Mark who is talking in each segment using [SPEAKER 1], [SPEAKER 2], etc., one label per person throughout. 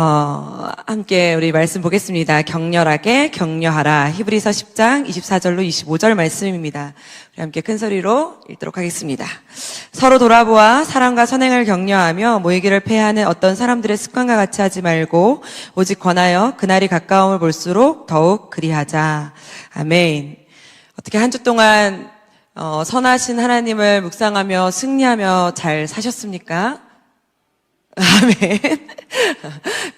[SPEAKER 1] 함께 우리 말씀 보겠습니다. 격렬하게 격려하라. 히브리서 10장 24절로 25절 말씀입니다. 우리 함께 큰 소리로 읽도록 하겠습니다. 서로 돌아보아 사랑과 선행을 격려하며 모이기를 패하는 어떤 사람들의 습관과 같이 하지 말고 오직 권하여 그날이 가까움을 볼수록 더욱 그리하자. 아멘. 어떻게 한 주 동안 선하신 하나님을 묵상하며 승리하며 잘 사셨습니까? 아멘.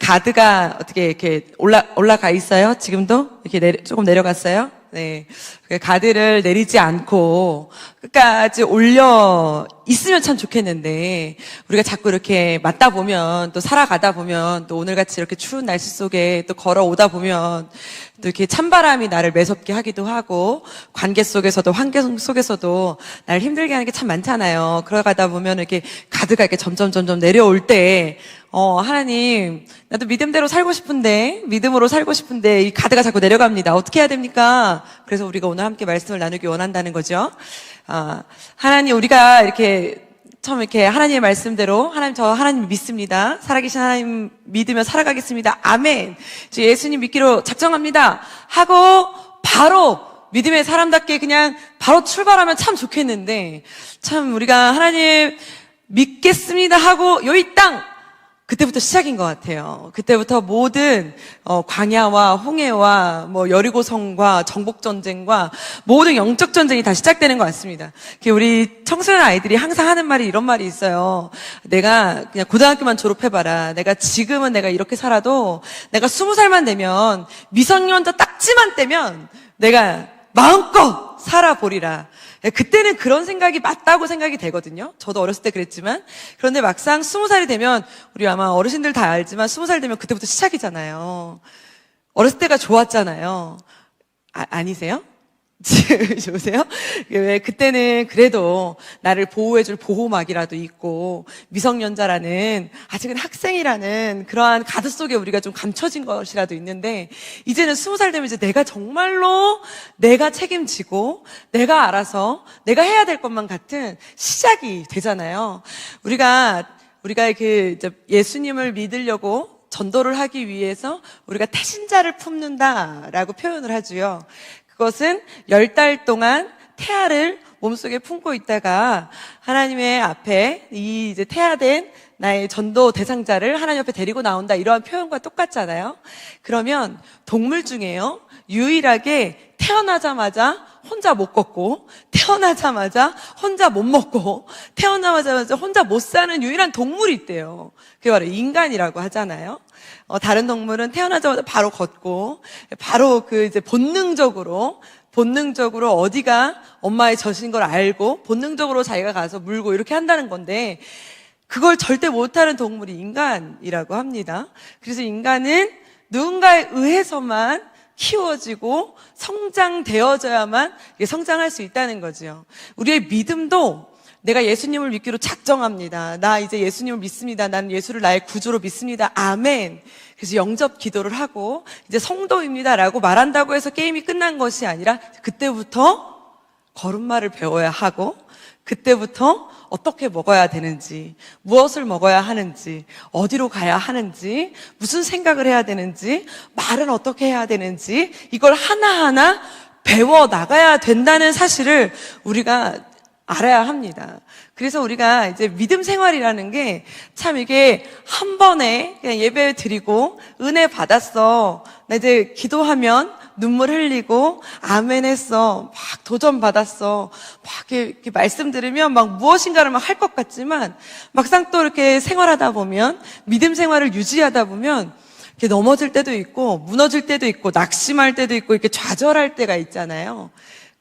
[SPEAKER 1] 가드가 어떻게 이렇게 올라가 있어요? 지금도? 이렇게 조금 내려갔어요? 네. 가드를 내리지 않고 끝까지 올려 있으면 참 좋겠는데, 우리가 자꾸 이렇게 맞다 보면, 또 살아가다 보면, 또 오늘같이 이렇게 추운 날씨 속에 또 걸어오다 보면, 또 이렇게 찬바람이 나를 매섭게 하기도 하고, 관계 속에서도, 환경 속에서도 나를 힘들게 하는 게 참 많잖아요. 그러가다 보면 이렇게 가드가 이렇게 점점 내려올 때, 하나님, 나도 믿음대로 살고 싶은데, 믿음으로 살고 싶은데, 이 가드가 자꾸 내려갑니다. 어떻게 해야 됩니까? 그래서 우리가 오늘 함께 말씀을 나누기 원한다는 거죠. 하나님, 우리가 이렇게 처음 이렇게 하나님의 말씀대로, 하나님, 저 하나님 믿습니다. 살아계신 하나님 믿으며 살아가겠습니다. 아멘. 저 예수님 믿기로 작정합니다. 하고 바로 믿음의 사람답게 그냥 바로 출발하면 참 좋겠는데, 참 우리가 하나님 믿겠습니다 하고 여기 땅, 그때부터 시작인 것 같아요. 그때부터 모든 광야와 홍해와 여리고성과 정복전쟁과 모든 영적 전쟁이 다 시작되는 것 같습니다. 우리 청소년 아이들이 항상 하는 말이 이런 말이 있어요. 내가 그냥 고등학교만 졸업해봐라. 지금은 내가 이렇게 살아도 내가 20살만 되면, 미성년자 딱지만 떼면 내가 마음껏 살아보리라. 그때는 그런 생각이 맞다고 생각이 되거든요. 저도 어렸을 때 그랬지만. 그런데 막상 20살이 되면, 우리 아마 어르신들 다 알지만 20살 되면 그때부터 시작이잖아요. 어렸을 때가 좋았잖아요. 아니세요? 좋으세요? 왜 그때는 그래도 나를 보호해줄 보호막이라도 있고, 미성년자라는, 아직은 학생이라는 그러한 가드 속에 우리가 좀 감춰진 것이라도 있는데, 이제는 20살 되면 이제 내가 정말로 내가 책임지고 내가 알아서 내가 해야 될 것만 같은 시작이 되잖아요. 우리가 예수님을 믿으려고 전도를 하기 위해서 우리가 태신자를 품는다라고 표현을 하죠. 그것은 10달 동안 태아를 몸속에 품고 있다가 하나님의 앞에 이제 태아된 나의 전도 대상자를 하나님 앞에 데리고 나온다, 이러한 표현과 똑같잖아요. 그러면 동물 중에요, 유일하게 태어나자마자 혼자 못 걷고, 태어나자마자 혼자 못 먹고, 태어나자마자 혼자 못 사는 유일한 동물이 있대요. 그게 바로 인간이라고 하잖아요. 다른 동물은 태어나자마자 바로 걷고, 바로 이제 본능적으로 어디가 엄마의 젖인 걸 알고, 본능적으로 자기가 가서 물고 이렇게 한다는 건데, 그걸 절대 못하는 동물이 인간이라고 합니다. 그래서 인간은 누군가에 의해서만 키워지고 성장되어져야만 성장할 수 있다는 거죠. 우리의 믿음도, 내가 예수님을 믿기로 작정합니다. 나 이제 예수님을 믿습니다. 나는 예수를 나의 구주로 믿습니다. 아멘. 그래서 영접 기도를 하고 이제 성도입니다라고 말한다고 해서 게임이 끝난 것이 아니라, 그때부터 걸음마를 배워야 하고, 그때부터 어떻게 먹어야 되는지, 무엇을 먹어야 하는지, 어디로 가야 하는지, 무슨 생각을 해야 되는지, 말은 어떻게 해야 되는지, 이걸 하나하나 배워 나가야 된다는 사실을 우리가 알아야 합니다. 그래서 우리가 이제 믿음 생활이라는 게 참, 이게 한 번에 그냥 예배 드리고 은혜 받았어, 나 이제 기도하면 눈물 흘리고 아멘 했어, 막 도전 받았어, 막 이렇게 말씀 들으면 막 무엇인가를 막 할 것 같지만, 막상 또 이렇게 생활하다 보면, 믿음 생활을 유지하다 보면 이렇게 넘어질 때도 있고, 무너질 때도 있고, 낙심할 때도 있고, 이렇게 좌절할 때가 있잖아요.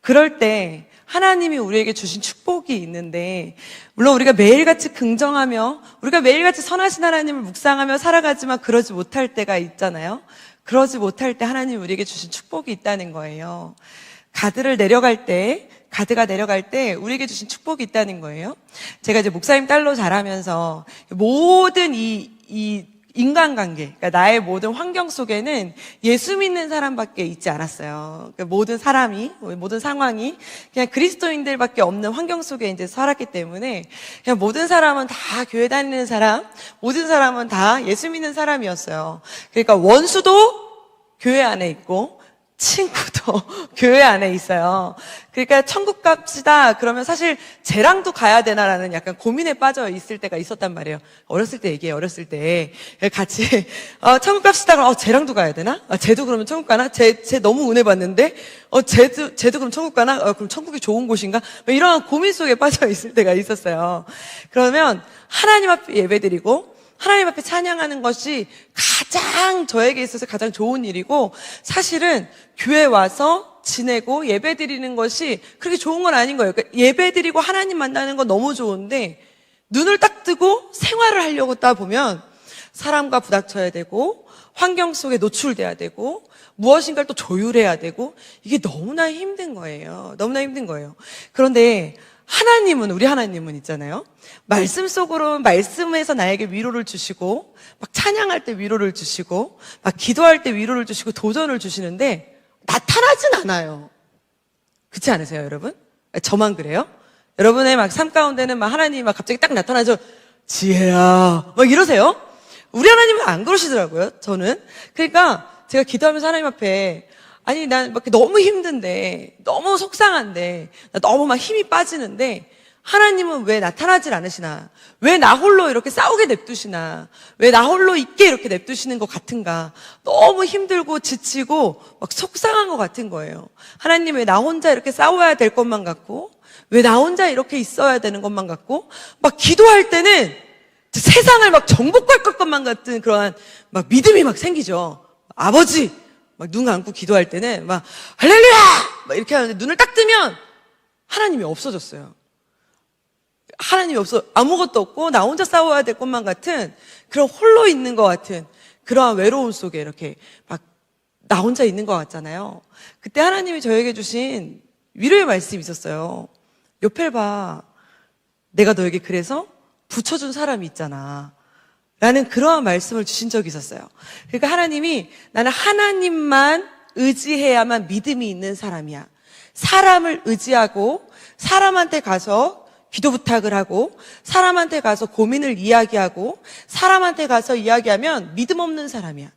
[SPEAKER 1] 그럴 때 하나님이 우리에게 주신 축복이 있는데, 물론 우리가 매일같이 긍정하며 우리가 매일같이 선하신 하나님을 묵상하며 살아가지만 그러지 못할 때가 있잖아요. 그러지 못할 때 하나님이 우리에게 주신 축복이 있다는 거예요. 가드가 내려갈 때 우리에게 주신 축복이 있다는 거예요. 제가 이제 목사님 딸로 자라면서 모든 이 인간관계, 그러니까 나의 모든 환경 속에는 예수 믿는 사람밖에 있지 않았어요. 그러니까 모든 사람이, 모든 상황이 그냥 그리스도인들밖에 없는 환경 속에 이제 살았기 때문에 그냥 모든 사람은 다 교회 다니는 사람, 모든 사람은 다 예수 믿는 사람이었어요. 그러니까 원수도 교회 안에 있고 친구도 교회 안에 있어요. 그러니까 천국 갑시다 그러면 사실 쟤랑도 가야 되나라는 약간 고민에 빠져 있을 때가 있었단 말이에요. 어렸을 때 얘기해요. 어렸을 때 같이 천국 갑시다 그러면 쟤랑도 가야 되나? 쟤도 그러면 천국 가나? 쟤 너무 은혜 받는데 쟤도 그럼 천국 가나? 그럼 천국이 좋은 곳인가? 이런 고민 속에 빠져 있을 때가 있었어요. 그러면 하나님 앞에 예배드리고 하나님 앞에 찬양하는 것이 가장 저에게 있어서 가장 좋은 일이고, 사실은 교회 와서 지내고 예배 드리는 것이 그렇게 좋은 건 아닌 거예요. 그러니까 예배 드리고 하나님 만나는 건 너무 좋은데 눈을 딱 뜨고 생활을 하려고 따 보면 사람과 부닥쳐야 되고 환경 속에 노출돼야 되고 무엇인가를 또 조율해야 되고 이게 너무나 힘든 거예요. 너무나 힘든 거예요. 그런데 하나님은, 우리 하나님은 있잖아요. 말씀 속으로, 말씀에서 나에게 위로를 주시고, 막 찬양할 때 위로를 주시고, 막 기도할 때 위로를 주시고, 도전을 주시는데, 나타나진 않아요. 그렇지 않으세요, 여러분? 저만 그래요? 여러분의 막 삶 가운데는 막 하나님이 막 갑자기 딱 나타나죠. 지혜야. 막 이러세요? 우리 하나님은 안 그러시더라고요, 저는. 그러니까 제가 기도하면서 하나님 앞에 아니, 난 막 너무 힘든데, 너무 속상한데, 나 너무 막 힘이 빠지는데, 하나님은 왜 나타나질 않으시나? 왜 나 홀로 이렇게 싸우게 냅두시나? 왜 나 홀로 있게 이렇게 냅두시는 것 같은가? 너무 힘들고 지치고 막 속상한 것 같은 거예요. 하나님 왜 나 혼자 이렇게 싸워야 될 것만 같고, 왜 나 혼자 이렇게 있어야 되는 것만 같고, 막 기도할 때는 세상을 막 정복할 것만 같은 그러한 막 믿음이 막 생기죠. 아버지! 막 눈 감고 기도할 때는 막 할렐루야! 막 이렇게 하는데 눈을 딱 뜨면 하나님이 없어졌어요. 하나님이 없어, 아무것도 없고 나 혼자 싸워야 될 것만 같은 그런 홀로 있는 것 같은 그러한 외로움 속에 이렇게 막 나 혼자 있는 것 같잖아요. 그때 하나님이 저에게 주신 위로의 말씀이 있었어요. 옆을 봐. 내가 너에게 그래서 붙여준 사람이 있잖아. 라는 그러한 말씀을 주신 적이 있었어요. 그러니까 하나님이 나는 하나님만 의지해야만 믿음이 있는 사람이야. 사람을 의지하고 사람한테 가서 기도 부탁을 하고 사람한테 가서 고민을 이야기하고 사람한테 가서 이야기하면 믿음 없는 사람이야.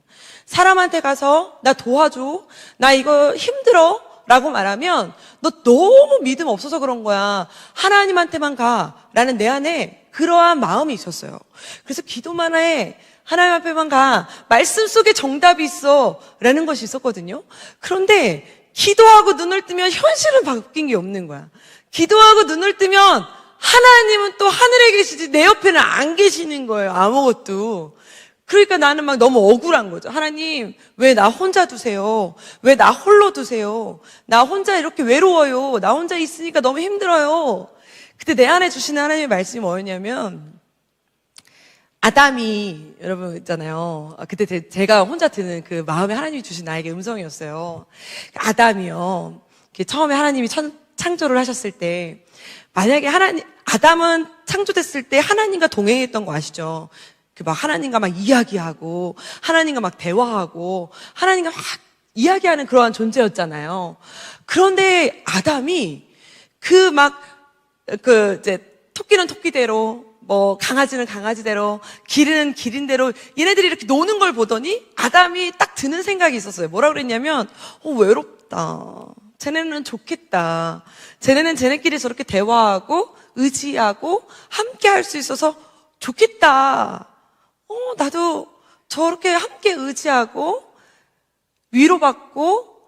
[SPEAKER 1] 사람한테 가서 나 도와줘. 나 이거 힘들어. 라고 말하면 너 너무 믿음 없어서 그런 거야. 하나님한테만 가. 라는 내 안에 그러한 마음이 있었어요. 그래서 기도만 해. 하나님 앞에만 가. 말씀 속에 정답이 있어. 라는 것이 있었거든요. 그런데 기도하고 눈을 뜨면 현실은 바뀐 게 없는 거야. 기도하고 눈을 뜨면 하나님은 또 하늘에 계시지 내 옆에는 안 계시는 거예요. 아무것도. 그러니까 나는 막 너무 억울한 거죠. 하나님, 왜 나 혼자 두세요? 왜 나 홀로 두세요? 나 혼자 이렇게 외로워요. 나 혼자 있으니까 너무 힘들어요. 그때 내 안에 주시는 하나님의 말씀이 뭐였냐면, 아담이, 여러분 있잖아요. 그때 제가 혼자 듣는 그 마음에 하나님이 주신 나에게 음성이었어요. 아담이요. 처음에 하나님이 창조를 하셨을 때, 만약에 아담은 창조됐을 때 하나님과 동행했던 거 아시죠? 막 하나님과 막 이야기하고, 하나님과 막 대화하고, 하나님과 막 이야기하는 그러한 존재였잖아요. 그런데 아담이 이제 토끼는 토끼대로, 뭐 강아지는 강아지대로, 기린은 기린대로 얘네들이 이렇게 노는 걸 보더니 아담이 딱 드는 생각이 있었어요. 뭐라 그랬냐면, 외롭다. 쟤네는 좋겠다. 쟤네는 쟤네끼리 저렇게 대화하고 의지하고 함께 할 수 있어서 좋겠다. 나도 저렇게 함께 의지하고 위로받고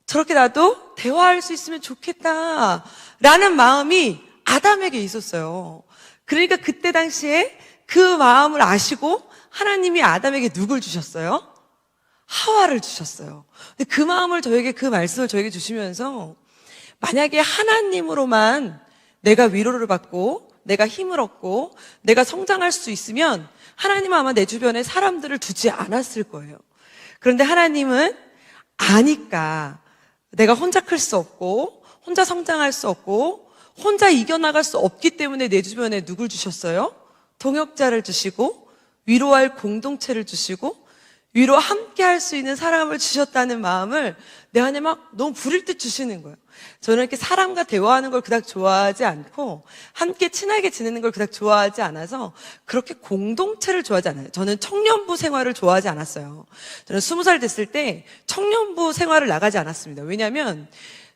[SPEAKER 1] 저렇게 나도 대화할 수 있으면 좋겠다. 라는 마음이 아담에게 있었어요. 그러니까 그때 당시에 그 마음을 아시고 하나님이 아담에게 누굴 주셨어요? 하와를 주셨어요. 근데 그 마음을 저에게, 그 말씀을 저에게 주시면서 만약에 하나님으로만 내가 위로를 받고 내가 힘을 얻고 내가 성장할 수 있으면 하나님은 아마 내 주변에 사람들을 두지 않았을 거예요. 그런데 하나님은 아니까 내가 혼자 클 수 없고 혼자 성장할 수 없고 혼자 이겨나갈 수 없기 때문에 내 주변에 누굴 주셨어요? 동역자를 주시고 위로할 공동체를 주시고 위로 함께 할 수 있는 사람을 주셨다는 마음을 내 안에 막 너무 부릴 듯 주시는 거예요. 저는 이렇게 사람과 대화하는 걸 그닥 좋아하지 않고 함께 친하게 지내는 걸 그닥 좋아하지 않아서 그렇게 공동체를 좋아하지 않아요. 저는 청년부 생활을 좋아하지 않았어요. 저는 20살 됐을 때 청년부 생활을 나가지 않았습니다. 왜냐하면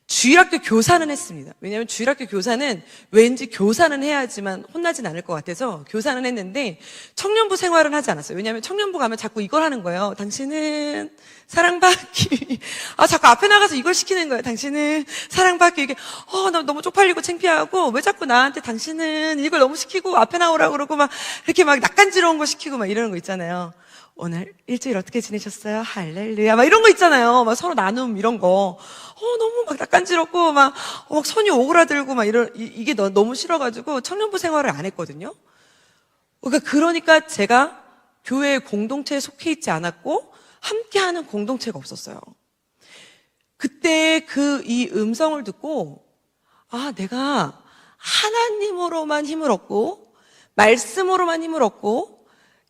[SPEAKER 1] 주일학교 교사는 했습니다. 왜냐하면 주일학교 교사는 왠지 교사는 해야지만 혼나진 않을 것 같아서 교사는 했는데 청년부 생활은 하지 않았어요. 왜냐하면 청년부 가면 자꾸 이걸 하는 거예요. 당신은 사랑받기. 자꾸 앞에 나가서 이걸 시키는 거예요. 당신은 사랑받기. 이게 나 너무 쪽팔리고 창피하고 왜 자꾸 나한테 당신은 이걸 너무 시키고 앞에 나오라고 그러고 막 이렇게 막 낯간지러운 거 시키고 막 이러는 거 있잖아요. 오늘 일주일 어떻게 지내셨어요? 할렐루야. 막 이런 거 있잖아요. 막 서로 나눔 이런 거. 너무 막 낯간지럽고 막 손이 오그라들고 막 이게 너무 싫어가지고 청년부 생활을 안 했거든요. 그러니까 제가 교회 공동체에 속해 있지 않았고 함께하는 공동체가 없었어요. 그때 이 음성을 듣고 내가 하나님으로만 힘을 얻고 말씀으로만 힘을 얻고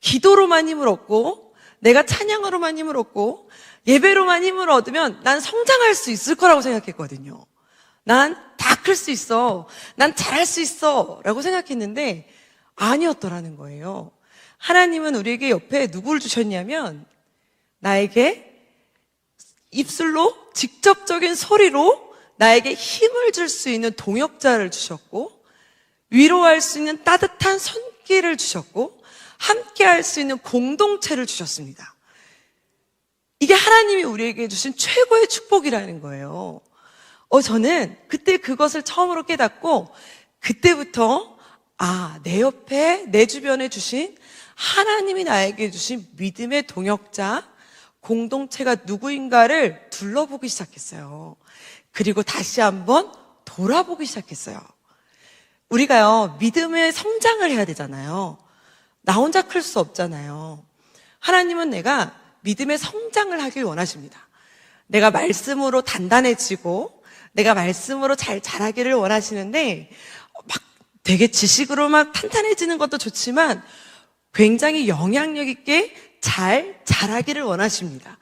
[SPEAKER 1] 기도로만 힘을 얻고 내가 찬양으로만 힘을 얻고 예배로만 힘을 얻으면 난 성장할 수 있을 거라고 생각했거든요. 난 다 클 수 있어. 난 잘할 수 있어. 라고 생각했는데 아니었더라는 거예요. 하나님은 우리에게 옆에 누구를 주셨냐면 나에게 입술로 직접적인 소리로 나에게 힘을 줄 수 있는 동역자를 주셨고 위로할 수 있는 따뜻한 손길을 주셨고 함께 할 수 있는 공동체를 주셨습니다. 이게 하나님이 우리에게 주신 최고의 축복이라는 거예요. 저는 그때 그것을 처음으로 깨닫고 그때부터 내 옆에 내 주변에 주신 하나님이 나에게 주신 믿음의 동역자 공동체가 누구인가를 둘러보기 시작했어요. 그리고 다시 한번 돌아보기 시작했어요. 우리가요 믿음의 성장을 해야 되잖아요. 나 혼자 클 수 없잖아요. 하나님은 내가 믿음의 성장을 하길 원하십니다. 내가 말씀으로 단단해지고 내가 말씀으로 잘 자라기를 원하시는데 막 되게 지식으로 막 탄탄해지는 것도 좋지만 굉장히 영향력 있게 잘 자라기를 원하십니다.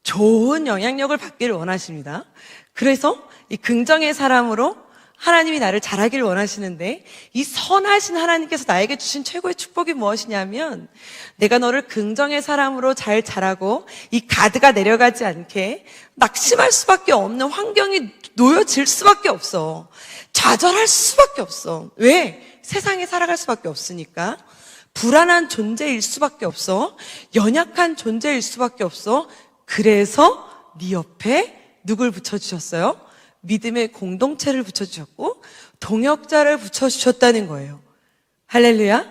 [SPEAKER 1] 좋은 영향력을 받기를 원하십니다. 그래서 이 긍정의 사람으로 하나님이 나를 자라기를 원하시는데 이 선하신 하나님께서 나에게 주신 최고의 축복이 무엇이냐면 내가 너를 긍정의 사람으로 잘 자라고 이 가드가 내려가지 않게 낙심할 수밖에 없는 환경이 놓여질 수밖에 없어. 좌절할 수밖에 없어. 왜? 세상에 살아갈 수밖에 없으니까. 불안한 존재일 수밖에 없어. 연약한 존재일 수밖에 없어. 그래서 네 옆에 누굴 붙여주셨어요? 믿음의 공동체를 붙여주셨고 동역자를 붙여주셨다는 거예요. 할렐루야.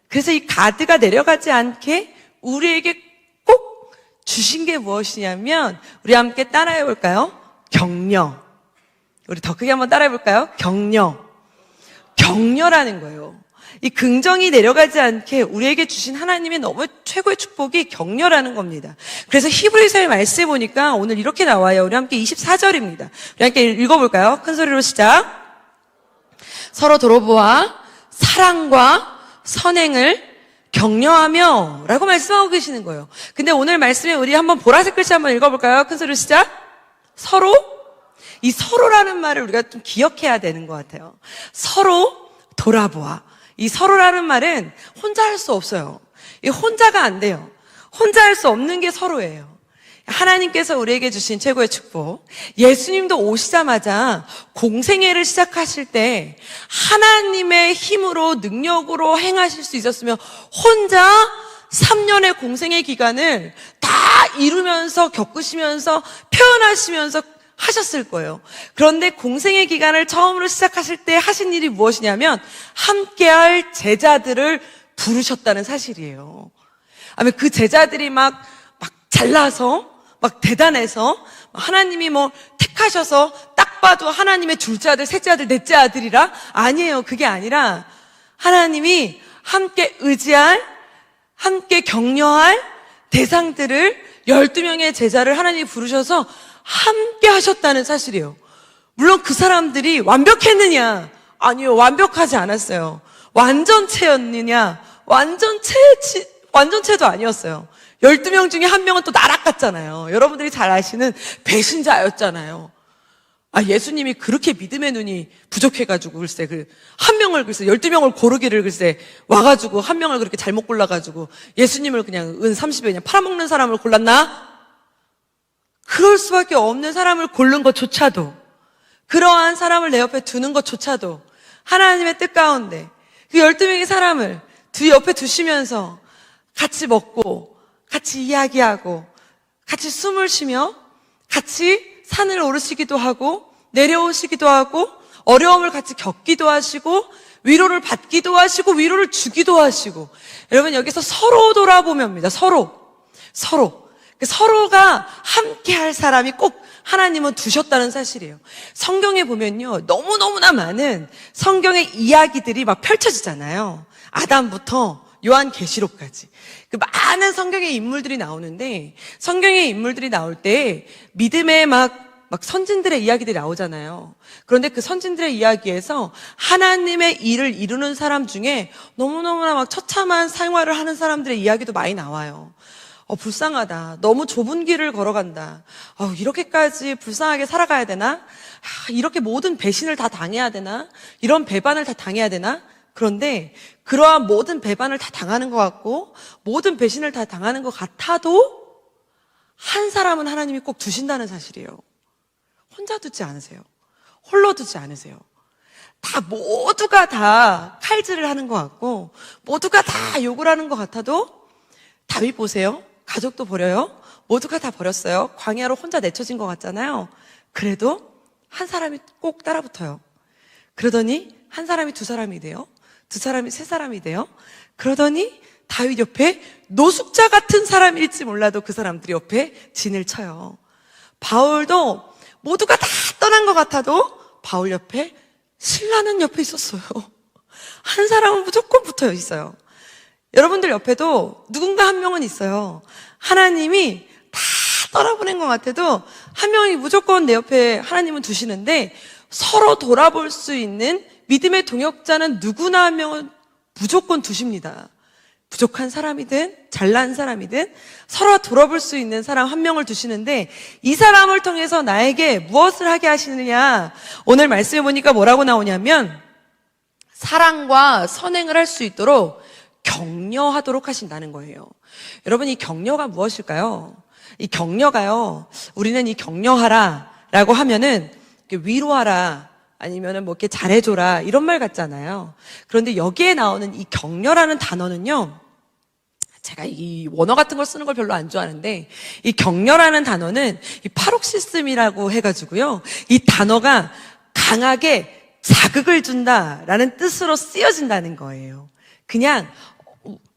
[SPEAKER 1] 그래서 이 가드가 내려가지 않게 우리에게 꼭 주신 게 무엇이냐면 우리 함께 따라해 볼까요? 격려. 우리 더 크게 한번 따라해 볼까요? 격려. 격려라는 거예요. 이 긍정이 내려가지 않게 우리에게 주신 하나님의 너무 최고의 축복이 격려라는 겁니다. 그래서 히브리서의 말씀에 보니까 오늘 이렇게 나와요. 우리 함께 24절입니다. 우리 함께 읽어볼까요? 큰 소리로 시작. 서로 돌아보아 사랑과 선행을 격려하며 라고 말씀하고 계시는 거예요. 근데 오늘 말씀에 우리 한번 보라색 글씨 한번 읽어볼까요? 큰 소리로 시작. 서로. 이 서로라는 말을 우리가 좀 기억해야 되는 것 같아요. 서로 돌아보아. 이 서로라는 말은 혼자 할 수 없어요. 이 혼자가 안 돼요. 혼자 할 수 없는 게 서로예요. 하나님께서 우리에게 주신 최고의 축복. 예수님도 오시자마자 공생애를 시작하실 때 하나님의 힘으로 능력으로 행하실 수 있었으면 혼자 3년의 공생애 기간을 다 이루면서 겪으시면서 표현하시면서 하셨을 거예요. 그런데 공생의 기간을 처음으로 시작하실 때 하신 일이 무엇이냐면 함께할 제자들을 부르셨다는 사실이에요. 아니 그 제자들이 막 잘나서 막 대단해서 하나님이 택하셔서 딱 봐도 하나님의 둘째 아들, 셋째 아들, 넷째 아들이라 아니에요. 그게 아니라 하나님이 함께 의지할, 함께 격려할 대상들을 12명의 제자를 하나님이 부르셔서 함께 하셨다는 사실이에요. 물론 그 사람들이 완벽했느냐? 아니요, 완벽하지 않았어요. 완전체였느냐? 완전체도 아니었어요. 12명 중에 한 명은 또 나락갔잖아요. 여러분들이 잘 아시는 배신자였잖아요. 예수님이 그렇게 믿음의 눈이 부족해가지고 글쎄 한 명을 글쎄 12명을 고르기를 글쎄 와가지고 한 명을 그렇게 잘못 골라가지고 예수님을 그냥 은 30에 그냥 팔아먹는 사람을 골랐나? 그럴 수밖에 없는 사람을 고른 것조차도, 그러한 사람을 내 옆에 두는 것조차도 하나님의 뜻 가운데 그 12명의 사람을 두 옆에 두시면서 같이 먹고 같이 이야기하고 같이 숨을 쉬며 같이 산을 오르시기도 하고 내려오시기도 하고 어려움을 같이 겪기도 하시고 위로를 받기도 하시고 위로를 주기도 하시고, 여러분 여기서 서로 돌아보면입니다. 서로가 함께 할 사람이 꼭 하나님은 두셨다는 사실이에요. 성경에 보면요, 너무너무나 많은 성경의 이야기들이 막 펼쳐지잖아요. 아담부터 요한계시록까지 그 많은 성경의 인물들이 나오는데, 성경의 인물들이 나올 때 믿음의 막 선진들의 이야기들이 나오잖아요. 그런데 그 선진들의 이야기에서 하나님의 일을 이루는 사람 중에 너무너무나 막 처참한 생활을 하는 사람들의 이야기도 많이 나와요. 불쌍하다. 너무 좁은 길을 걸어간다. 이렇게까지 불쌍하게 살아가야 되나? 이렇게 모든 배신을 다 당해야 되나? 이런 배반을 다 당해야 되나? 그런데 그러한 모든 배반을 다 당하는 것 같고 모든 배신을 다 당하는 것 같아도 한 사람은 하나님이 꼭 두신다는 사실이에요. 혼자 두지 않으세요. 홀로 두지 않으세요. 모두가 다 칼질을 하는 것 같고 모두가 다 욕을 하는 것 같아도, 다윗 보세요. 가족도 버려요. 모두가 다 버렸어요. 광야로 혼자 내쳐진 것 같잖아요. 그래도 한 사람이 꼭 따라붙어요. 그러더니 한 사람이 두 사람이 돼요. 두 사람이 세 사람이 돼요. 그러더니 다윗 옆에 노숙자 같은 사람일지 몰라도 그 사람들이 옆에 진을 쳐요. 바울도 모두가 다 떠난 것 같아도 바울 옆에 신라는 옆에 있었어요. 한 사람은 무조건 붙어 있어요. 여러분들 옆에도 누군가 한 명은 있어요. 하나님이 다 떠나보낸 것 같아도 한 명이 무조건 내 옆에 하나님은 두시는데, 서로 돌아볼 수 있는 믿음의 동역자는 누구나 한 명은 무조건 두십니다. 부족한 사람이든 잘난 사람이든 서로 돌아볼 수 있는 사람 한 명을 두시는데, 이 사람을 통해서 나에게 무엇을 하게 하시느냐, 오늘 말씀해 보니까 뭐라고 나오냐면 사랑과 선행을 할 수 있도록 격려하도록 하신다는 거예요. 여러분, 이 격려가 무엇일까요? 이 격려가요, 우리는 이 격려하라 라고 하면은 위로하라 아니면은 뭐 이렇게 잘해줘라 이런 말 같잖아요. 그런데 여기에 나오는 이 격려라는 단어는요, 제가 이 원어 같은 걸 쓰는 걸 별로 안 좋아하는데, 이 격려라는 단어는 이 파록시스템이라고 해가지고요, 이 단어가 강하게 자극을 준다라는 뜻으로 쓰여진다는 거예요. 그냥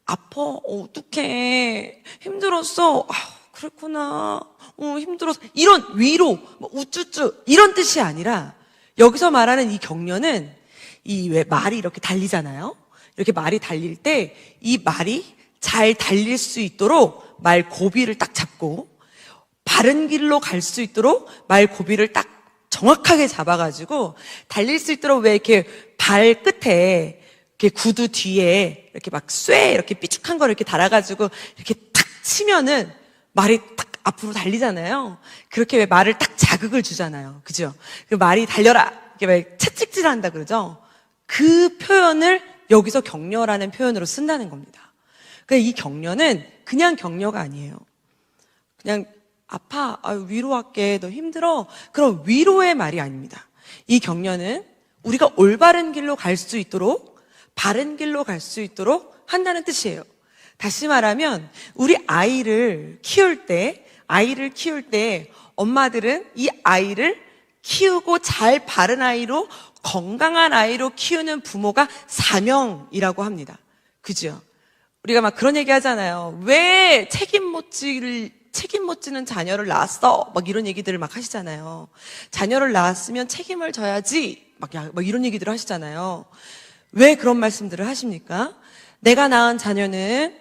[SPEAKER 1] 아파, 어떡해, 힘들었어, 그랬구나, 힘들었어, 이런 위로, 우쭈쭈 이런 뜻이 아니라, 여기서 말하는 이 격려는 이 왜 말이 이렇게 달리잖아요. 이렇게 말이 달릴 때 이 말이 잘 달릴 수 있도록 말 고비를 딱 잡고 바른 길로 갈 수 있도록 말 고비를 딱 정확하게 잡아가지고 달릴 수 있도록, 왜 이렇게 발 끝에 이렇게 구두 뒤에 이렇게 막 쇠 이렇게 삐죽한 걸 이렇게 달아가지고 이렇게 탁 치면은 말이 딱 앞으로 달리잖아요. 그렇게 왜 말을 딱 자극을 주잖아요. 그죠? 그 말이 달려라, 이렇게 왜 채찍질 한다 그러죠? 그 표현을 여기서 격려라는 표현으로 쓴다는 겁니다. 그러니까 이 격려는 그냥 격려가 아니에요. 그냥 아파, 위로할게, 너 힘들어, 그런 위로의 말이 아닙니다. 이 격려는 우리가 올바른 길로 갈 수 있도록, 바른 길로 갈 수 있도록 한다는 뜻이에요. 다시 말하면 우리 아이를 키울 때 엄마들은 이 아이를 키우고 잘 바른 아이로, 건강한 아이로 키우는 부모가 사명이라고 합니다. 그죠? 우리가 막 그런 얘기 하잖아요. 왜 책임 못 지는 자녀를 낳았어? 막 이런 얘기들을 막 하시잖아요. 자녀를 낳았으면 책임을 져야지. 막 이런 얘기들을 하시잖아요. 왜 그런 말씀들을 하십니까? 내가 낳은 자녀는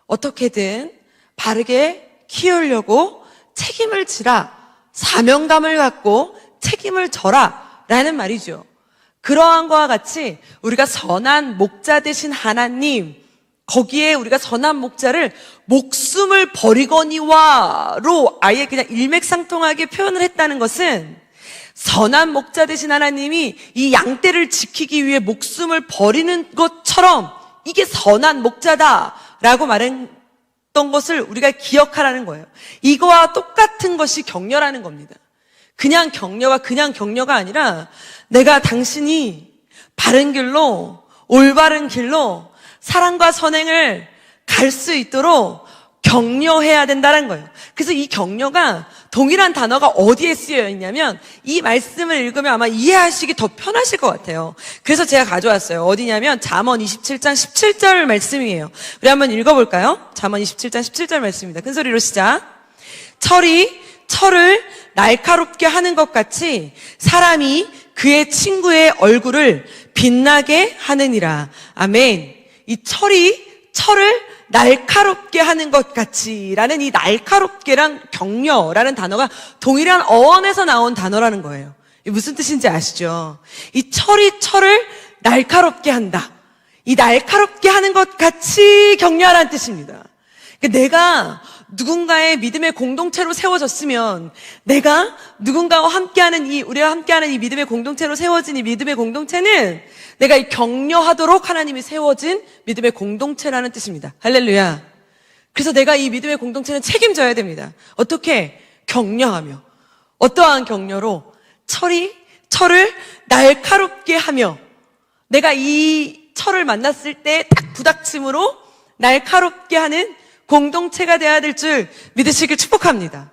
[SPEAKER 1] 어떻게든 바르게 키우려고 책임을 지라, 사명감을 갖고 책임을 져라 라는 말이죠. 그러한 것과 같이 우리가 선한 목자 되신 하나님, 거기에 우리가 선한 목자를 목숨을 버리거니와로 아예 그냥 일맥상통하게 표현을 했다는 것은 선한 목자 되신 하나님이 이 양떼를 지키기 위해 목숨을 버리는 것처럼 이게 선한 목자다라고 말했던 것을 우리가 기억하라는 거예요. 이거와 똑같은 것이 격려라는 겁니다. 그냥 격려가 아니라 내가 당신이 바른 길로, 올바른 길로 사랑과 선행을 갈 수 있도록 격려해야 된다는 거예요. 그래서 이 격려가 동일한 단어가 어디에 쓰여 있냐면 이 말씀을 읽으면 아마 이해하시기 더 편하실 것 같아요. 그래서 제가 가져왔어요. 어디냐면 잠언 27장 17절 말씀이에요. 우리 한번 읽어볼까요? 잠언 27장 17절 말씀입니다. 큰 소리로 시작. 철이 철을 날카롭게 하는 것 같이 사람이 그의 친구의 얼굴을 빛나게 하느니라. 아멘. 이 철이 철을 날카롭게 하는 것 같이라는 이 날카롭게랑 격려라는 단어가 동일한 어원에서 나온 단어라는 거예요. 이게 무슨 뜻인지 아시죠? 이 철이 철을 날카롭게 한다. 이 날카롭게 하는 것 같이 격려하라는 뜻입니다. 그러니까 내가 누군가의 믿음의 공동체로 세워졌으면 내가 누군가와 함께하는 우리와 함께하는 이 믿음의 공동체로 세워진 이 믿음의 공동체는 내가 이 격려하도록 하나님이 세워진 믿음의 공동체라는 뜻입니다. 할렐루야. 그래서 내가 이 믿음의 공동체는 책임져야 됩니다. 어떻게? 격려하며. 어떠한 격려로? 철을 날카롭게 하며 내가 이 철을 만났을 때 딱 부닥침으로 날카롭게 하는 공동체가 되어야 될 줄 믿으시길 축복합니다.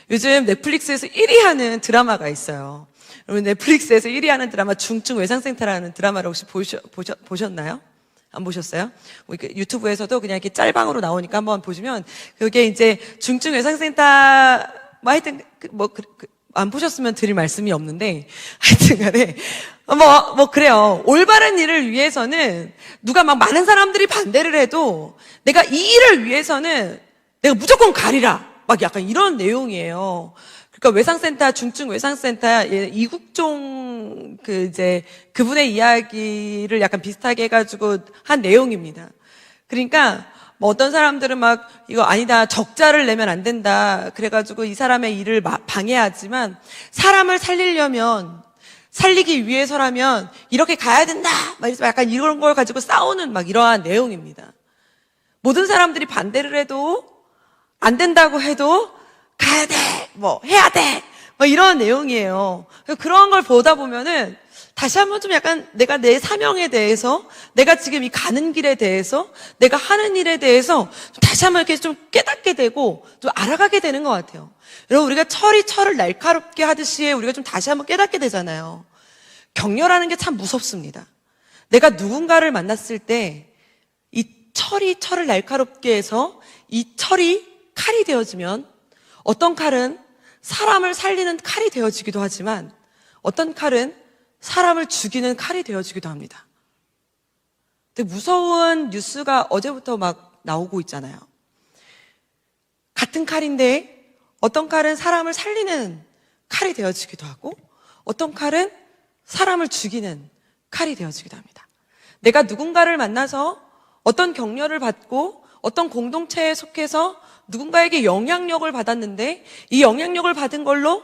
[SPEAKER 1] 요즘 넷플릭스에서 1위 하는 드라마가 있어요. 여러분 넷플릭스에서 1위 하는 드라마 중증 외상센터라는 드라마를 혹시 보셨나요? 안 보셨어요? 유튜브에서도 그냥 이렇게 짤방으로 나오니까 한번 보시면 그게 이제 중증 외상센터 하여튼 안 보셨으면 드릴 말씀이 없는데 하여튼 간에 그래요. 올바른 일을 위해서는 누가 막 많은 사람들이 반대를 해도 내가 이 일을 위해서는 내가 무조건 가리라. 막 약간 이런 내용이에요. 그러니까 외상센터, 중증 외상센터 이국종 그분의 이야기를 약간 비슷하게 해가지고 한 내용입니다. 그러니까 어떤 사람들은 막 이거 아니다, 적자를 내면 안 된다. 그래가지고 이 사람의 일을 방해하지만 사람을 살리기 위해서라면 이렇게 가야 된다. 막 약간 이런 걸 가지고 싸우는 막 이러한 내용입니다. 모든 사람들이 반대를 해도 안 된다고 해도 가야 돼, 해야 돼, 이런 내용이에요. 그런 걸 보다 보면은 다시 한번 좀 약간 내가 내 사명에 대해서, 내가 지금 이 가는 길에 대해서, 내가 하는 일에 대해서 다시 한번 이렇게 좀 깨닫게 되고 좀 알아가게 되는 것 같아요. 여러분 우리가 철을 날카롭게 하듯이 우리가 좀 다시 한번 깨닫게 되잖아요. 격려라는 게 참 무섭습니다. 내가 누군가를 만났을 때 이 철을 날카롭게 해서 이 철이 칼이 되어지면 어떤 칼은 사람을 살리는 칼이 되어지기도 하지만 어떤 칼은 사람을 죽이는 칼이 되어지기도 합니다. 근데 무서운 뉴스가 어제부터 막 나오고 있잖아요. 같은 칼인데 어떤 칼은 사람을 살리는 칼이 되어지기도 하고 어떤 칼은 사람을 죽이는 칼이 되어지기도 합니다. 내가 누군가를 만나서 어떤 격려를 받고 어떤 공동체에 속해서 누군가에게 영향력을 받았는데 이 영향력을 받은 걸로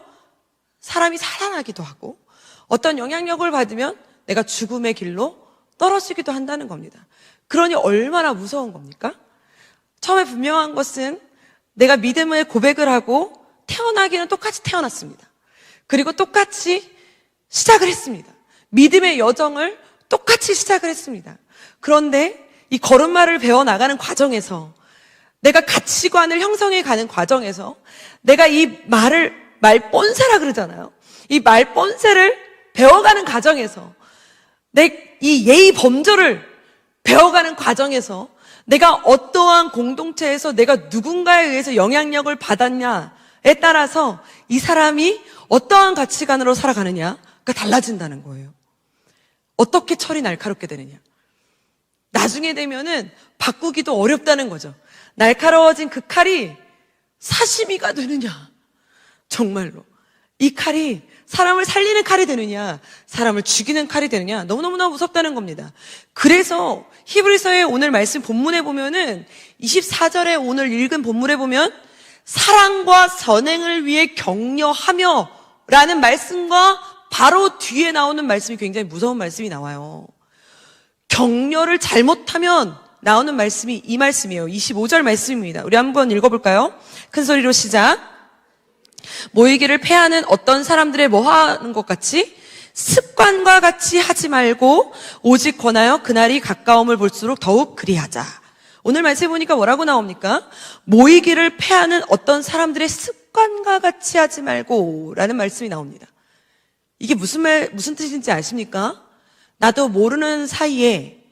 [SPEAKER 1] 사람이 살아나기도 하고 어떤 영향력을 받으면 내가 죽음의 길로 떨어지기도 한다는 겁니다. 그러니 얼마나 무서운 겁니까? 처음에 분명한 것은 내가 믿음의 고백을 하고 태어나기는 똑같이 태어났습니다. 그리고 똑같이 시작을 했습니다. 믿음의 여정을 똑같이 시작을 했습니다. 그런데 이 걸음마를 배워나가는 과정에서 내가 가치관을 형성해 가는 과정에서 내가 이 말본세라 그러잖아요. 이 말본세를 배워가는 과정에서 이 예의 범절을 배워가는 과정에서 내가 어떠한 공동체에서 내가 누군가에 의해서 영향력을 받았냐에 따라서 이 사람이 어떠한 가치관으로 살아가느냐가 달라진다는 거예요. 어떻게 철이 날카롭게 되느냐. 나중에 되면은 바꾸기도 어렵다는 거죠. 날카로워진 그 칼이 사시미가 되느냐. 정말로. 이 칼이 사람을 살리는 칼이 되느냐, 사람을 죽이는 칼이 되느냐, 너무너무나 무섭다는 겁니다. 그래서 히브리서의 오늘 말씀 본문에 보면은 24절에 오늘 읽은 본문에 보면 사랑과 선행을 위해 격려하며 라는 말씀과 바로 뒤에 나오는 말씀이 굉장히 무서운 말씀이 나와요. 격려를 잘못하면 나오는 말씀이 이 말씀이에요. 25절 말씀입니다. 우리 한번 읽어볼까요? 큰 소리로 시작. 모이기를 패하는 어떤 사람들의 뭐 하는 것 같이 습관과 같이 하지 말고 오직 권하여 그날이 가까움을 볼수록 더욱 그리하자. 오늘 말씀 보니까 뭐라고 나옵니까? 모이기를 패하는 어떤 사람들의 습관과 같이 하지 말고 라는 말씀이 나옵니다. 이게 무슨 뜻인지 아십니까? 나도 모르는 사이에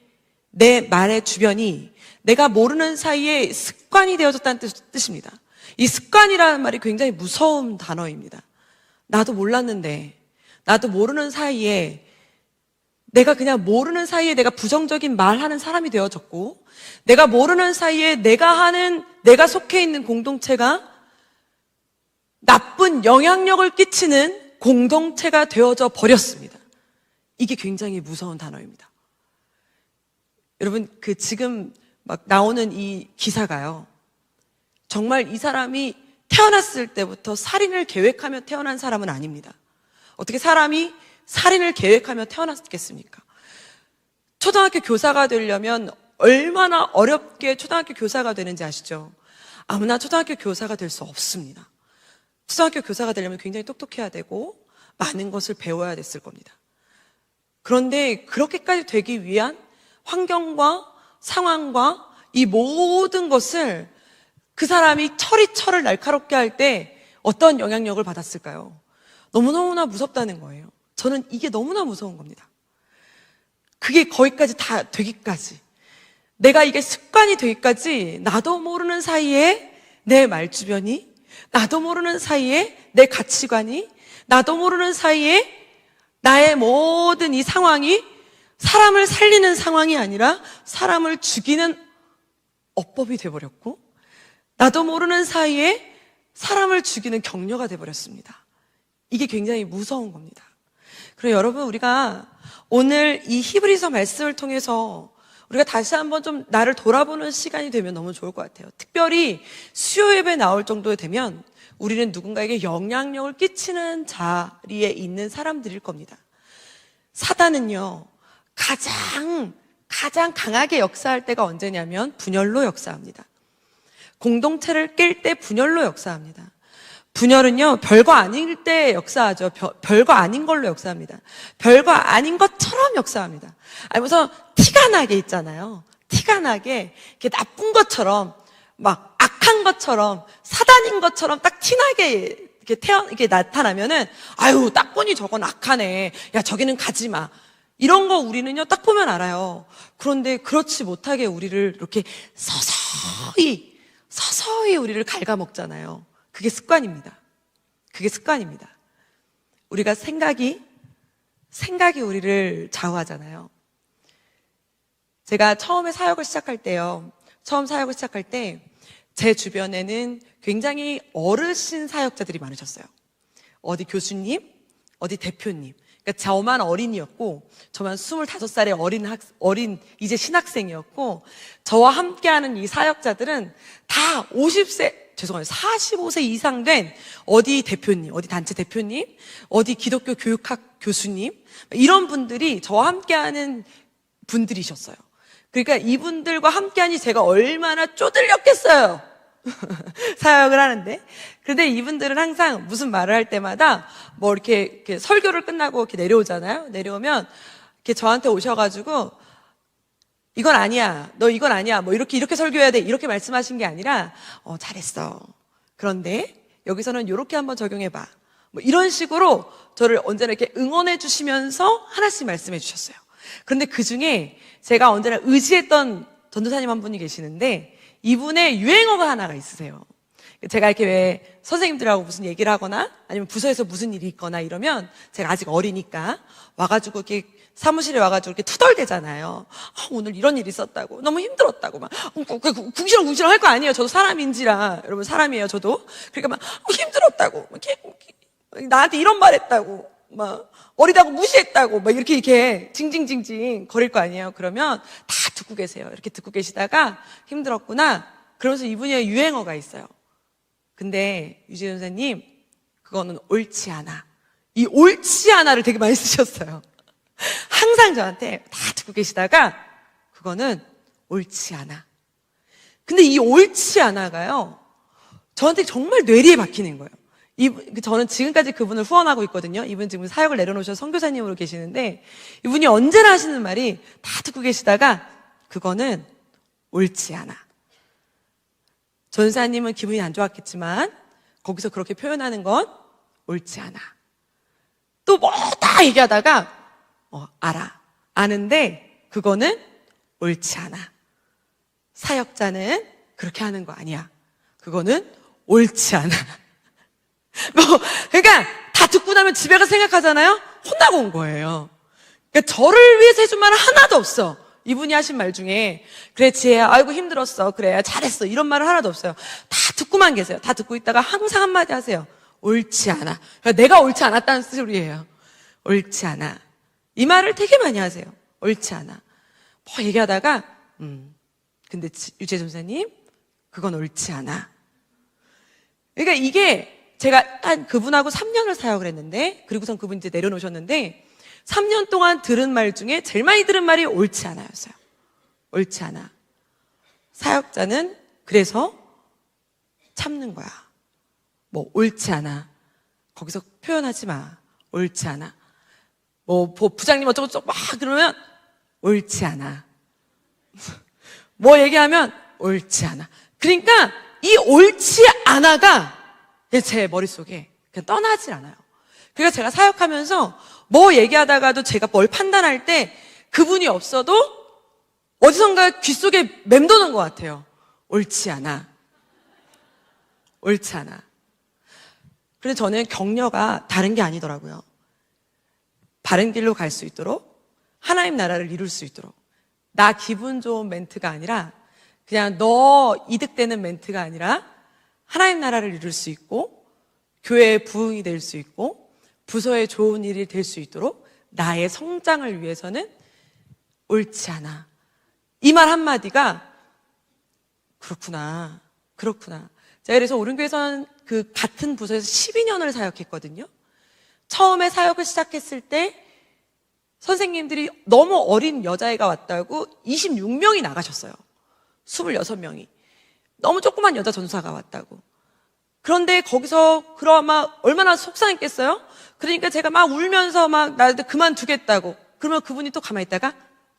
[SPEAKER 1] 내 말의 주변이 내가 모르는 사이에 습관이 되어졌다는 뜻입니다. 이 습관이라는 말이 굉장히 무서운 단어입니다. 나도 몰랐는데, 나도 모르는 사이에 내가 그냥 모르는 사이에 내가 부정적인 말하는 사람이 되어졌고, 내가 모르는 사이에 내가 속해 있는 공동체가 나쁜 영향력을 끼치는 공동체가 되어져 버렸습니다. 이게 굉장히 무서운 단어입니다. 여러분, 지금 막 나오는 이 기사가요. 정말 이 사람이 태어났을 때부터 살인을 계획하며 태어난 사람은 아닙니다. 어떻게 사람이 살인을 계획하며 태어났겠습니까? 초등학교 교사가 되려면 얼마나 어렵게 초등학교 교사가 되는지 아시죠? 아무나 초등학교 교사가 될 수 없습니다. 초등학교 교사가 되려면 굉장히 똑똑해야 되고 많은 것을 배워야 됐을 겁니다. 그런데 그렇게까지 되기 위한 환경과 상황과 이 모든 것을 그 사람이 철을 날카롭게 할 때 어떤 영향력을 받았을까요? 너무너무나 무섭다는 거예요. 저는 이게 너무나 무서운 겁니다. 그게 거기까지 다 되기까지, 내가 이게 습관이 되기까지 나도 모르는 사이에 내 말주변이, 나도 모르는 사이에 내 가치관이, 나도 모르는 사이에 나의 모든 이 상황이 사람을 살리는 상황이 아니라 사람을 죽이는 어법이 돼버렸고, 나도 모르는 사이에 사람을 죽이는 격려가 돼버렸습니다. 이게 굉장히 무서운 겁니다. 그리고 여러분, 우리가 오늘 이 히브리서 말씀을 통해서 우리가 다시 한번 좀 나를 돌아보는 시간이 되면 너무 좋을 것 같아요. 특별히 수요 예배 나올 정도 되면 우리는 누군가에게 영향력을 끼치는 자리에 있는 사람들일 겁니다. 사단은요, 가장 강하게 역사할 때가 언제냐면 분열로 역사합니다. 공동체를 깰 때 분열로 역사합니다. 분열은요, 별거 아닐 때 역사하죠. 별거 아닌 걸로 역사합니다. 별거 아닌 것처럼 역사합니다. 아니, 무슨 티가 나게 있잖아요. 티가 나게 이렇게 나쁜 것처럼, 막 악한 것처럼, 사단인 것처럼 딱 티나게 이렇게 나타나면은, 아유, 딱 보니 저건 악하네. 야, 저기는 가지 마. 이런 거 우리는요, 딱 보면 알아요. 그런데 그렇지 못하게 우리를 이렇게 서서히 우리를 갉아먹잖아요. 그게 습관입니다. 그게 습관입니다. 우리가 생각이 우리를 좌우하잖아요. 제가 처음 사역을 시작할 때 제 주변에는 굉장히 어르신 사역자들이 많으셨어요. 어디 교수님, 어디 대표님. 그러니까 저만 어린이였고, 저만 25살의 어린 이제 신학생이었고, 저와 함께하는 이 사역자들은 다 45세 이상 된 어디 대표님, 어디 단체 대표님, 어디 기독교 교육학 교수님, 이런 분들이 저와 함께하는 분들이셨어요. 그러니까 이분들과 함께하니 제가 얼마나 쪼들렸겠어요. 사역을 하는데. 그런데 이분들은 항상 무슨 말을 할 때마다 뭐 이렇게 설교를 끝나고 이렇게 내려오잖아요. 내려오면 이렇게 저한테 오셔가지고 이건 아니야. 너 이건 아니야. 뭐 이렇게 설교해야 돼. 이렇게 말씀하신 게 아니라 잘했어. 그런데 여기서는 이렇게 한번 적용해봐. 뭐 이런 식으로 저를 언제나 이렇게 응원해 주시면서 하나씩 말씀해 주셨어요. 그런데 그 중에 제가 언제나 의지했던 전도사님 한 분이 계시는데 이분의 유행어가 하나가 있으세요. 제가 이렇게 왜 선생님들하고 무슨 얘기를 하거나 아니면 부서에서 무슨 일이 있거나 이러면 제가 아직 어리니까 와가지고 이렇게 사무실에 와가지고 이렇게 투덜대잖아요. 오늘 이런 일이 있었다고. 너무 힘들었다고. 막, 궁시렁궁시렁 할 거 아니에요. 저도 사람인지라. 여러분, 사람이에요, 저도. 그러니까 막, 힘들었다고. 나한테 이런 말 했다고, 막, 어리다고 무시했다고, 막 이렇게 징징징징 거릴 거 아니에요. 그러면 다 듣고 계세요. 이렇게 듣고 계시다가 힘들었구나. 그러면서 이분의 유행어가 있어요. 근데 유재 선생님, 그거는 옳지 않아. 이 옳지 않아를 되게 많이 쓰셨어요. 항상 저한테 다 듣고 계시다가 그거는 옳지 않아. 근데 이 옳지 않아가요, 저한테 정말 뇌리에 박히는 거예요. 저는 지금까지 그분을 후원하고 있거든요. 이분 지금 사역을 내려놓으셔서 선교사님으로 계시는데, 이분이 언제나 하시는 말이 다 듣고 계시다가 그거는 옳지 않아. 전사님은 기분이 안 좋았겠지만 거기서 그렇게 표현하는 건 옳지 않아. 또 뭐 다 얘기하다가 알아. 아는데 그거는 옳지 않아. 사역자는 그렇게 하는 거 아니야. 그거는 옳지 않아. 그러니까 다 듣고 나면 집에 가서 생각하잖아요. 혼나고 온 거예요. 그러니까 저를 위해서 해준 말은 하나도 없어. 이분이 하신 말 중에 그래 지혜야, 아이고 힘들었어, 그래 잘했어, 이런 말은 하나도 없어요. 다 듣고만 계세요. 다 듣고 있다가 항상 한마디 하세요. 옳지 않아. 그러니까 내가 옳지 않았다는 소리예요. 옳지 않아. 이 말을 되게 많이 하세요. 옳지 않아. 뭐 얘기하다가 근데 유재 전사님, 그건 옳지 않아. 그러니까 이게 제가 한 그분하고 3년을 사역을 했는데, 그리고선 그분 이제 내려놓으셨는데, 3년 동안 들은 말 중에 제일 많이 들은 말이 옳지 않아였어요. 옳지 않아. 사역자는 그래서 참는 거야. 뭐 옳지 않아. 거기서 표현하지 마. 옳지 않아. 뭐 부장님 어쩌고저쩌고 막 그러면 옳지 않아. 뭐 얘기하면 옳지 않아. 그러니까 이 옳지 않아가 제 머릿속에 그냥 떠나질 않아요. 그러니까 제가 사역하면서 뭐 얘기하다가도 제가 뭘 판단할 때 그분이 없어도 어디선가 귓속에 맴도는 것 같아요. 옳지 않아. 옳지 않아. 그런데 저는 격려가 다른 게 아니더라고요. 바른 길로 갈 수 있도록, 하나님 나라를 이룰 수 있도록, 나 기분 좋은 멘트가 아니라, 그냥 너 이득되는 멘트가 아니라 하나님 나라를 이룰 수 있고, 교회의 부흥이 될 수 있고, 부서에 좋은 일이 될 수 있도록 나의 성장을 위해서는 옳지 않아. 이 말 한마디가 그렇구나. 제가 그래서 오른교회선 그 같은 부서에서 12년을 사역했거든요. 처음에 사역을 시작했을 때 선생님들이 너무 어린 여자애가 왔다고 26명이 나가셨어요. 26명이. 너무 조그만 여자 전사가 왔다고. 그런데 거기서 그러면 얼마나 속상했겠어요? 그러니까 제가 막 울면서 막 나한테 그만두겠다고. 그러면 그분이 또 가만히 있다가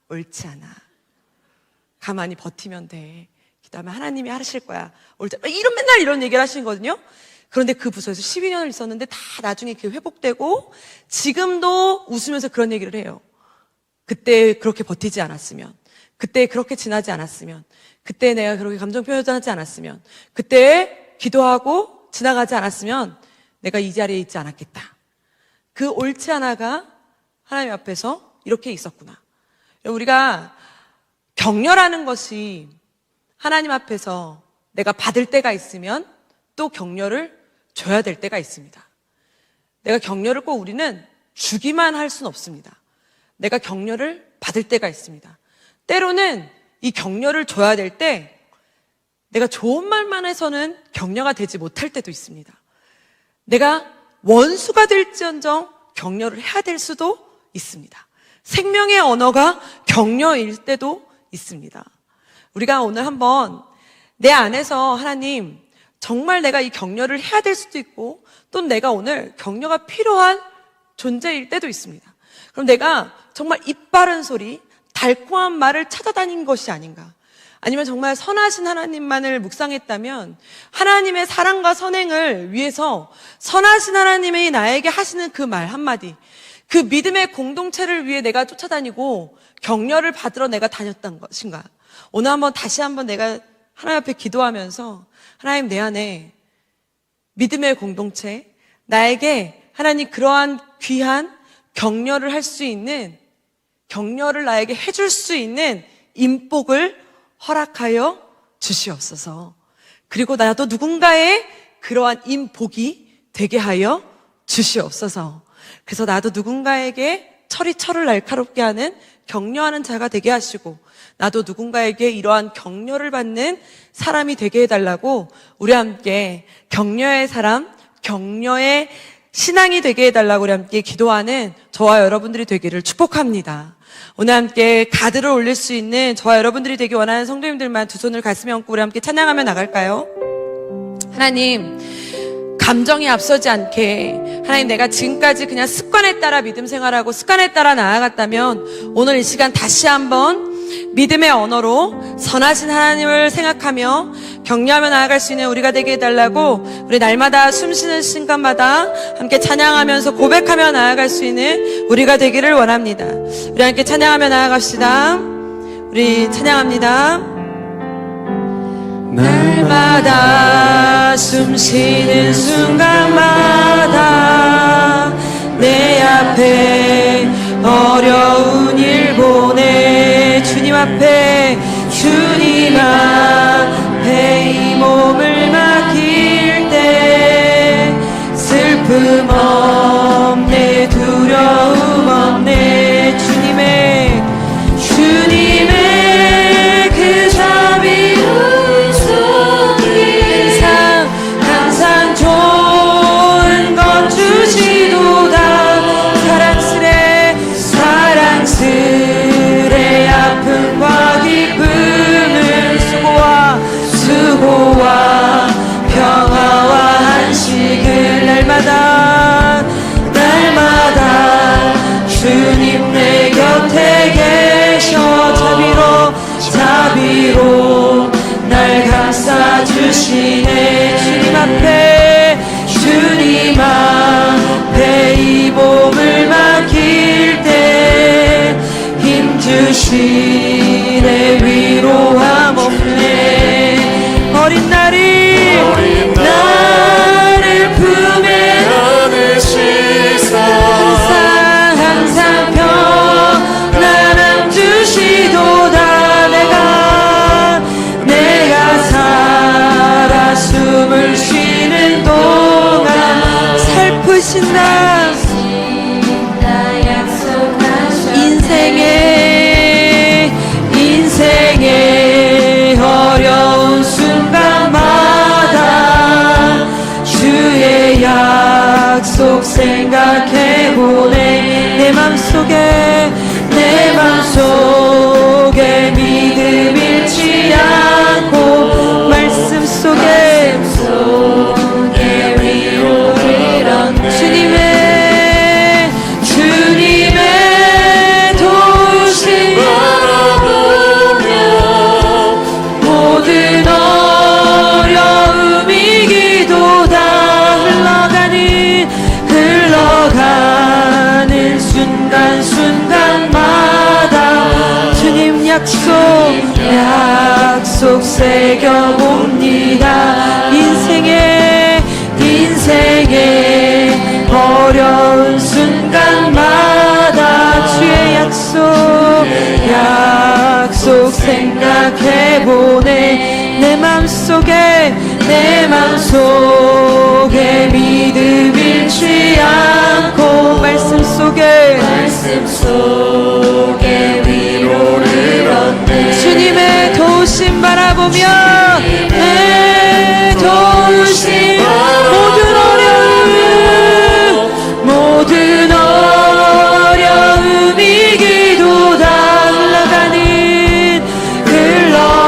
[SPEAKER 1] 옳지 않아. 가만히 버티면 돼. 기도하면 하나님이 하실 거야. 옳지 않아. 맨날 이런 얘기를 하시거든요. 그런데 그 부서에서 12년을 있었는데 다 나중에 그게 회복되고 지금도 웃으면서 그런 얘기를 해요. 그때 그렇게 버티지 않았으면, 그때 그렇게 지나지 않았으면, 그때 내가 그렇게 감정 표현하지 않았으면, 그때 기도하고 지나가지 않았으면 내가 이 자리에 있지 않았겠다. 그 옳지 않아가 하나님 앞에서 이렇게 있었구나. 우리가 격려라는 것이 하나님 앞에서 내가 받을 때가 있으면 또 격려를 줘야 될 때가 있습니다. 내가 격려를 꼭 우리는 주기만 할 수는 없습니다. 내가 격려를 받을 때가 있습니다. 때로는 이 격려를 줘야 될 때 내가 좋은 말만 해서는 격려가 되지 못할 때도 있습니다. 내가 원수가 될지언정 격려를 해야 될 수도 있습니다. 생명의 언어가 격려일 때도 있습니다. 우리가 오늘 한번 내 안에서 하나님, 정말 내가 이 격려를 해야 될 수도 있고 또 내가 오늘 격려가 필요한 존재일 때도 있습니다. 그럼 내가 정말 입 바른 소리, 달콤한 말을 찾아다닌 것이 아닌가? 아니면 정말 선하신 하나님만을 묵상했다면 하나님의 사랑과 선행을 위해서 선하신 하나님이 나에게 하시는 그 말 한마디, 그 믿음의 공동체를 위해 내가 쫓아다니고 격려를 받으러 내가 다녔던 것인가? 오늘 다시 한번 내가 하나님 앞에 기도하면서 하나님, 내 안에 믿음의 공동체, 나에게 하나님 그러한 귀한 격려를 할 수 있는, 격려를 나에게 해줄 수 있는 인복을 허락하여 주시옵소서. 그리고 나도 누군가의 그러한 인복이 되게 하여 주시옵소서. 그래서 나도 누군가에게 철을 날카롭게 하는 격려하는 자가 되게 하시고, 나도 누군가에게 이러한 격려를 받는 사람이 되게 해달라고 우리 함께 격려의 사람, 격려의 신앙이 되게 해달라고 우리 함께 기도하는 저와 여러분들이 되기를 축복합니다. 오늘 함께 가드를 올릴 수 있는 저와 여러분들이 되기 원하는 성도님들만 두 손을 가슴에 얹고 우리 함께 찬양하며 나갈까요? 하나님, 감정이 앞서지 않게, 하나님, 내가 지금까지 그냥 습관에 따라 믿음 생활하고 습관에 따라 나아갔다면 오늘 이 시간 다시 한번 믿음의 언어로 선하신 하나님을 생각하며 격려하며 나아갈 수 있는 우리가 되게 해달라고, 우리 날마다 숨쉬는 순간마다 함께 찬양하면서 고백하며 나아갈 수 있는 우리가 되기를 원합니다. 우리 함께 찬양하며 나아갑시다. 우리 찬양합니다. 날마다 숨쉬는 순간마다 내 앞에 어려운 일 보내 주님 앞에 이 몸을 맡길 때 슬픔 없네 두려움 없네 주님의 그 자비로운 손길 항상 좋은 것 주시도다 사랑스레 아픔과 기쁨을 수고와 평화와 안식을 날마다 주님 내 곁에 계셔 자비로 날 감싸주시네 주님 앞에 이 몸을 맡길 때 힘주시네 위로함 없네 어린 나를 품에 안으시사 항상 평안함 주시도다 내가 살아 숨을 쉬는 동안 살푸신다 인생의 어려운 순간마다 주의 약속 생각해보네 내 맘속에 믿음 잃지 않고 말씀 속에 위로를 얻네 주님의 도우심 모든 어려움이 기도다 흘러가는 순간순간마다 주님 약속 새겨봅니다 인생의 어려운 순간마다 주의 약속 생각해보네 내 맘속에 믿음 잃지 않고 말씀 속에 위로를 얻네 주님의 도우심 바라보며 내 도우심 모든 어려움이 기도다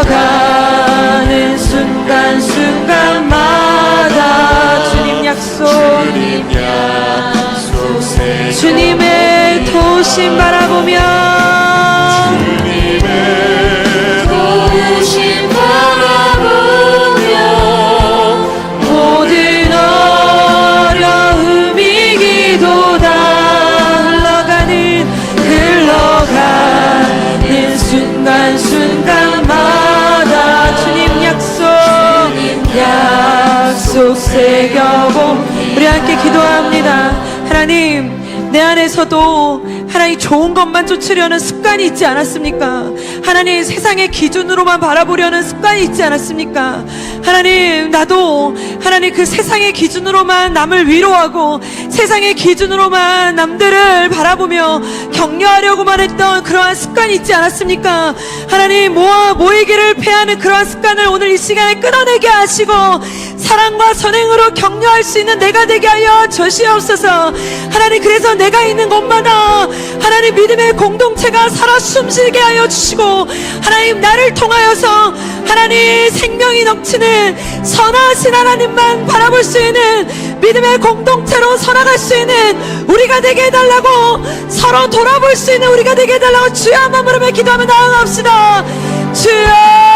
[SPEAKER 1] 흘러가는 순간순간마다 주님의 도우심 바라보며 모든 어려움이 기도다 흘러가는 순간순간마다 주님 약속 새겨봄 우리 함께 기도합니다. 하나님 내 안에서도 하나님 좋은 것만 쫓으려는 습관이 있지 않았습니까? 하나님 세상의 기준으로만 바라보려는 습관이 있지 않았습니까? 하나님 나도 하나님 그 세상의 기준으로만 남을 위로하고 세상의 기준으로만 남들을 바라보며 격려하려고만 했던 그러한 습관이 있지 않았습니까? 하나님 모이기를 패하는 그러한 습관을 오늘 이 시간에 끊어내게 하시고 사랑과 선행으로 격려할 수 있는 내가 되게 하여 주시옵소서. 하나님 그래서 내가 있는 곳마다 하나님 믿음의 공동체가 살아 숨쉬게 하여 주시고 하나님 나를 통하여서 하나님 생명이 넘치는 선하신 하나님만 바라볼 수 있는 믿음의 공동체로 살아갈 수 있는 우리가 되게 해달라고 서로 돌아볼 수 있는 우리가 되게 해달라고 주여 한번 부르며 기도하며 나아갑시다. 주여